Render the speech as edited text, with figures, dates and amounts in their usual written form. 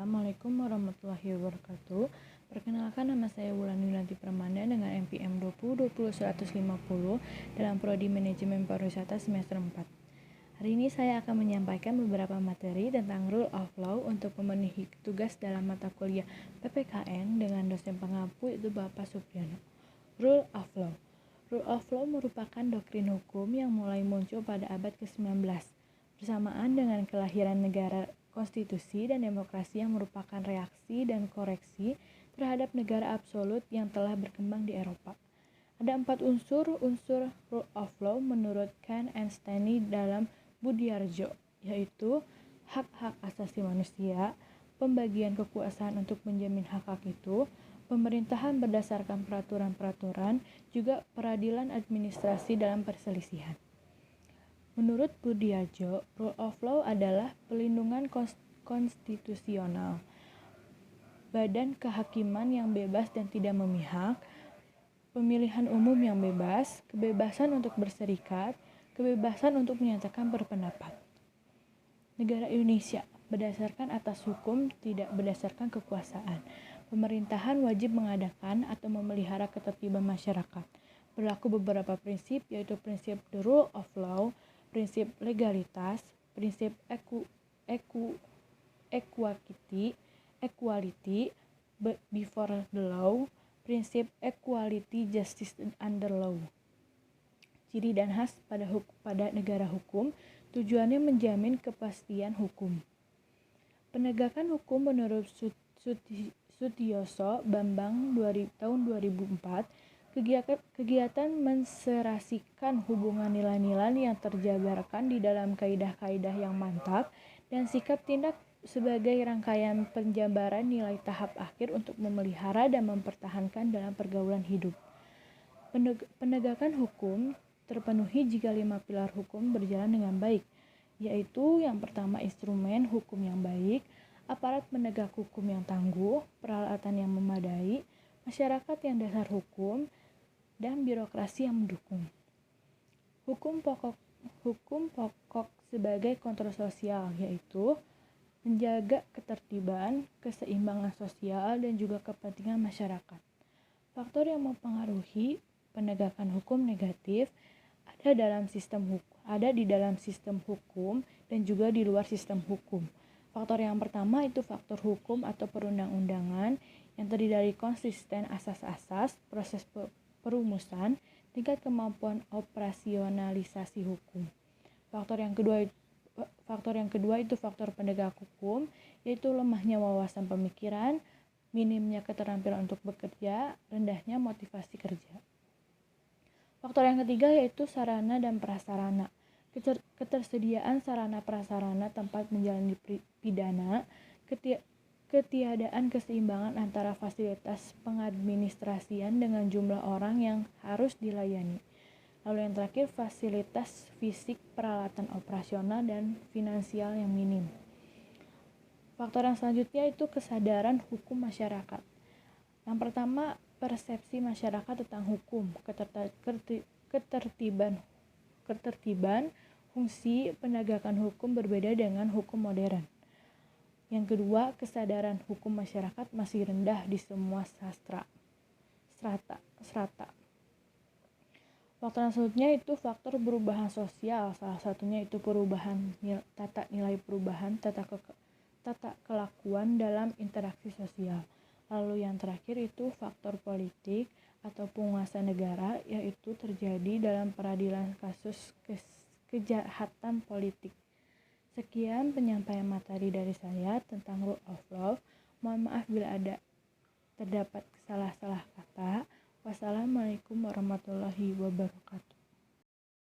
Assalamualaikum warahmatullahi wabarakatuh. Perkenalkan, nama saya Wulan Yulanti Permanda dengan NPM 2020-150 dalam Prodi Manajemen Pariwisata semester 4. Hari ini saya akan menyampaikan beberapa materi tentang Rule of Law untuk memenuhi tugas dalam mata kuliah PPKN dengan dosen pengampu yaitu Bapak Supriyono. Rule of Law. Rule of Law merupakan doktrin hukum yang mulai muncul pada abad ke-19 bersamaan dengan kelahiran negara konstitusi dan demokrasi yang merupakan reaksi dan koreksi terhadap negara absolut yang telah berkembang di Eropa. Ada 4 unsur rule of law menurut Kant and Stanley dalam Budiarjo, yaitu hak-hak asasi manusia, pembagian kekuasaan untuk menjamin hak-hak itu, pemerintahan berdasarkan peraturan-peraturan, juga peradilan administrasi dalam perselisihan. Menurut Budiarjo, rule of law adalah pelindungan konstitusional, badan kehakiman yang bebas dan tidak memihak, pemilihan umum yang bebas, kebebasan untuk berserikat, kebebasan untuk menyatakan berpendapat. Negara Indonesia berdasarkan atas hukum, tidak berdasarkan kekuasaan. Pemerintahan wajib mengadakan atau memelihara ketertiban masyarakat. Berlaku beberapa prinsip, yaitu prinsip the rule of law, prinsip legalitas, prinsip equality before the law, prinsip equality justice under law. Ciri dan khas pada negara hukum, tujuannya menjamin kepastian hukum. Penegakan hukum menurut Sutioso Bambang tahun 2004, kegiatan menserasikan hubungan nilai-nilai yang terjabarkan di dalam kaidah-kaidah yang mantap dan sikap tindak sebagai rangkaian penjabaran nilai tahap akhir untuk memelihara dan mempertahankan dalam pergaulan hidup. Penegakan hukum terpenuhi jika 5 pilar hukum berjalan dengan baik, yaitu yang pertama instrumen hukum yang baik, aparat penegak hukum yang tangguh, peralatan yang memadai, masyarakat yang dasar hukum, dan birokrasi yang mendukung. Hukum pokok sebagai kontrol sosial, yaitu menjaga ketertiban, keseimbangan sosial, dan juga kepentingan masyarakat. Faktor yang mempengaruhi penegakan hukum negatif ada di dalam sistem hukum dan juga di luar sistem hukum. Faktor yang pertama itu faktor hukum atau perundang-undangan yang terdiri dari konsisten asas-asas, proses perumusan, tingkat kemampuan operasionalisasi hukum. Faktor yang kedua itu faktor penegak hukum, yaitu lemahnya wawasan pemikiran, minimnya keterampilan untuk bekerja, rendahnya motivasi kerja. Faktor yang ketiga yaitu sarana dan prasarana. Ketersediaan sarana prasarana tempat menjalani pidana, ketiadaan keseimbangan antara fasilitas pengadministrasian dengan jumlah orang yang harus dilayani. Lalu yang terakhir, fasilitas fisik, peralatan operasional, dan finansial yang minim. Faktor yang selanjutnya itu kesadaran hukum masyarakat. Yang pertama, persepsi masyarakat tentang hukum, ketertiban, fungsi penegakan hukum berbeda dengan hukum modern. Yang kedua, kesadaran hukum masyarakat masih rendah di semua strata. Faktor yang selanjutnya itu faktor perubahan sosial, salah satunya itu perubahan tata nilai perubahan, tata kelakuan dalam interaksi sosial. Lalu yang terakhir itu faktor politik atau penguasa negara, yaitu terjadi dalam peradilan kasus kejahatan politik. Sekian penyampaian materi dari saya tentang rule of law. Mohon maaf bila ada terdapat salah-salah kata. Wassalamualaikum warahmatullahi wabarakatuh.